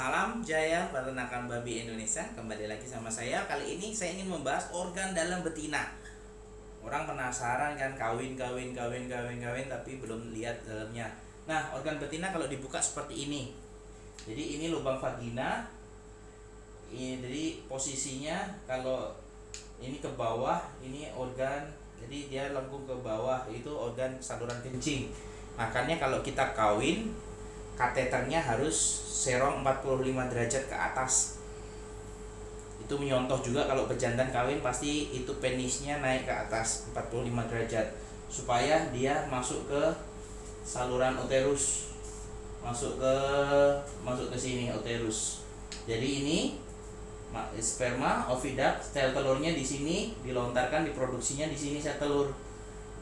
Salam jaya peternakan babi Indonesia. Kembali lagi sama saya. Kali ini saya ingin membahas organ dalam betina. Orang penasaran kan, kawin tapi belum lihat dalamnya. Nah, organ betina kalau dibuka seperti ini. Jadi ini lubang vagina. Jadi posisinya kalau ini ke bawah, ini organ. Jadi dia lengkung ke bawah, itu organ saluran kencing. Makanya kalau kita kawin, kateternya harus serong 45 derajat ke atas. Itu menyontoh juga kalau pejantan kawin, pasti itu penisnya naik ke atas 45 derajat supaya dia masuk ke saluran uterus, masuk ke sini uterus. Jadi ini sperma, oviduct, sel telurnya di sini dilontarkan, diproduksinya di sini sel telur.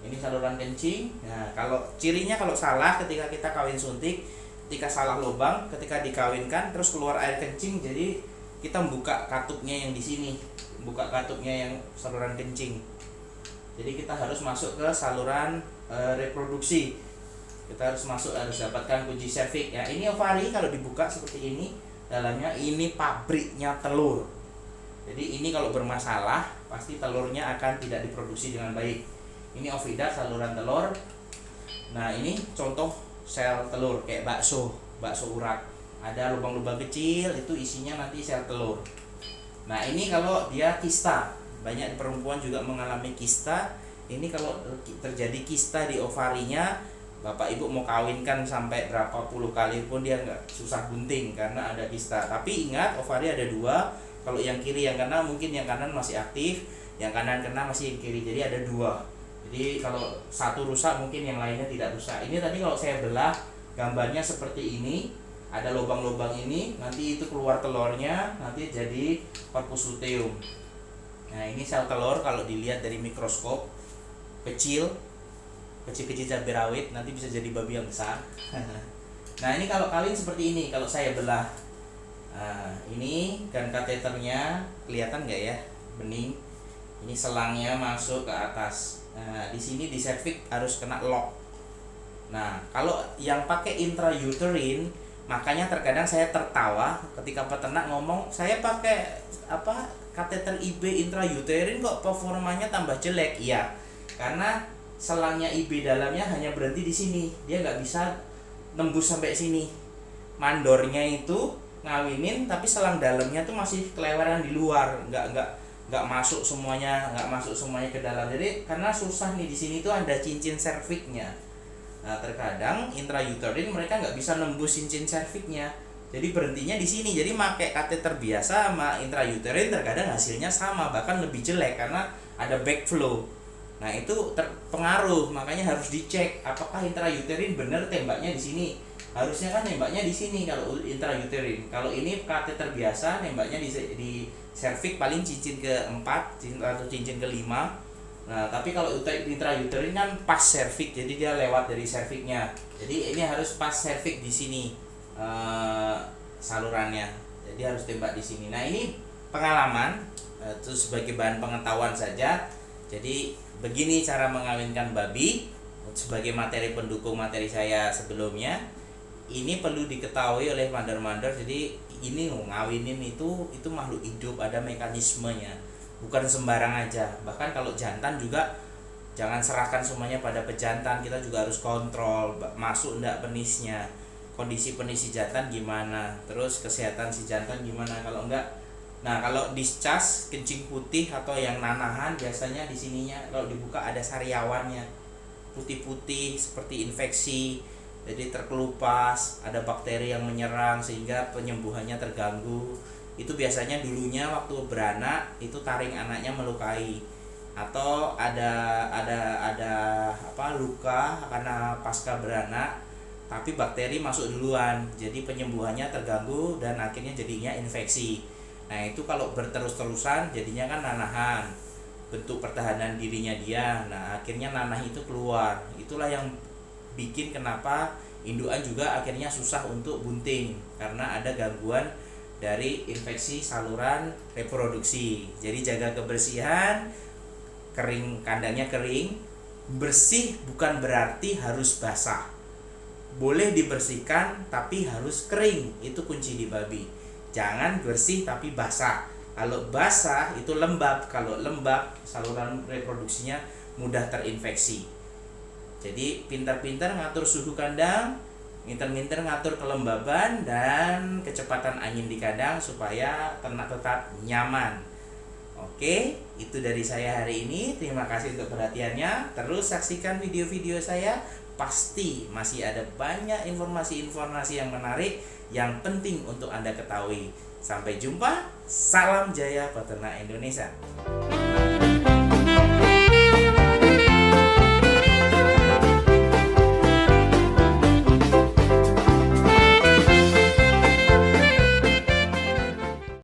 Ini saluran kencing. Nah, kalau cirinya kalau salah ketika kita kawin suntik, ketika salah lubang, ketika dikawinkan terus keluar air kencing, jadi kita buka katupnya yang di sini, buka katupnya yang saluran kencing. Jadi kita harus masuk ke saluran reproduksi. Kita harus dapatkan kunci serviks. Ya, ini ovari kalau dibuka seperti ini, dalamnya ini pabriknya telur. Jadi ini kalau bermasalah, pasti telurnya akan tidak diproduksi dengan baik. Ini oviduct, saluran telur. Nah, ini contoh sel telur kayak bakso urat, ada lubang-lubang kecil, itu isinya nanti sel telur. Nah, ini kalau dia kista, banyak perempuan juga mengalami kista. Ini kalau terjadi kista di ovarinya, bapak ibu mau kawinkan sampai berapa puluh kali pun dia nggak susah bunting karena ada kista. Tapi ingat, ovari ada dua, kalau yang kiri yang kanan, mungkin yang kanan masih aktif, yang kanan kena masih yang kiri, jadi ada dua. Jadi kalau satu rusak mungkin yang lainnya tidak rusak. Ini tadi kalau saya belah gambarnya seperti ini, ada lubang-lubang ini, nanti itu keluar telurnya, nanti jadi corpus luteum. Nah, ini sel telur kalau dilihat dari mikroskop kecil cabai rawit, nanti bisa jadi babi yang besar. Nah, ini kalau kawin seperti ini, kalau saya belah. Nah, ini dan kateternya kelihatan nggak ya, bening. Ini selangnya masuk ke atas. Nah, di sini di serviks harus kena lock. Nah, kalau yang pakai intrauterine, makanya terkadang saya tertawa ketika peternak ngomong, saya pakai kateter IB intrauterine kok performanya tambah jelek. Iya, karena selangnya IB dalamnya hanya berhenti di sini, dia nggak bisa nembus sampai sini. Mandornya itu ngawinin, tapi selang dalamnya tuh masih keleweran di luar, nggak masuk semuanya ke dalam. Jadi karena susah nih, di sini tuh ada cincin serviksnya. Nah, terkadang intrauterine mereka nggak bisa nembus cincin serviksnya, jadi berhentinya di sini. Jadi pakai kateter biasa sama intrauterine terkadang hasilnya sama, bahkan lebih jelek karena ada backflow. Nah, itu terpengaruh, makanya harus dicek apakah intrauterine bener tembaknya di sini. Harusnya kan nembaknya di sini kalau intrauterine. Kalau ini kateter biasa, nembaknya di serviks paling cincin ke-4 atau cincin ke-5. Nah, tapi kalau intrauterine kan pas serviks, jadi dia lewat dari serviksnya. Jadi ini harus pas serviks di sini salurannya. Jadi harus tembak di sini. Nah, ini pengalaman, itu sebagai bahan pengetahuan saja. Jadi begini cara mengawinkan babi, sebagai materi pendukung materi saya sebelumnya. Ini perlu diketahui oleh mandor-mandor. Jadi ini ngawinin itu makhluk hidup, ada mekanismenya, bukan sembarang aja. Bahkan kalau jantan juga jangan serahkan semuanya pada pejantan, kita juga harus kontrol masuk enggak penisnya, kondisi penis si jantan gimana, terus kesehatan si jantan gimana. Kalau enggak, nah kalau discas kencing putih atau yang nanahan, biasanya di sininya kalau dibuka ada sariawannya, putih-putih seperti infeksi. Jadi terkelupas, ada bakteri yang menyerang sehingga penyembuhannya terganggu. Itu biasanya dulunya waktu beranak itu taring anaknya melukai, atau ada luka karena pasca beranak tapi bakteri masuk duluan, jadi penyembuhannya terganggu dan akhirnya jadinya infeksi. Nah, itu kalau berterus-terusan jadinya kan nanahan, bentuk pertahanan dirinya dia. Nah, akhirnya nanah itu keluar. Itulah yang bikin kenapa indukan juga akhirnya susah untuk bunting, karena ada gangguan dari infeksi saluran reproduksi. Jadi jaga kebersihan, kandangnya kering. Bersih bukan berarti harus basah. boleh dibersihkan tapi harus kering, itu kunci di babi. Jangan bersih tapi basah. Kalau basah itu lembab, kalau lembab saluran reproduksinya mudah terinfeksi. Jadi pintar-pintar ngatur suhu kandang, pintar-pintar ngatur kelembaban dan kecepatan angin di kandang supaya ternak tetap nyaman. Oke, itu dari saya hari ini. Terima kasih untuk perhatiannya. Terus saksikan video-video saya. Pasti masih ada banyak informasi-informasi yang menarik yang penting untuk Anda ketahui. Sampai jumpa. Salam jaya peternak Indonesia.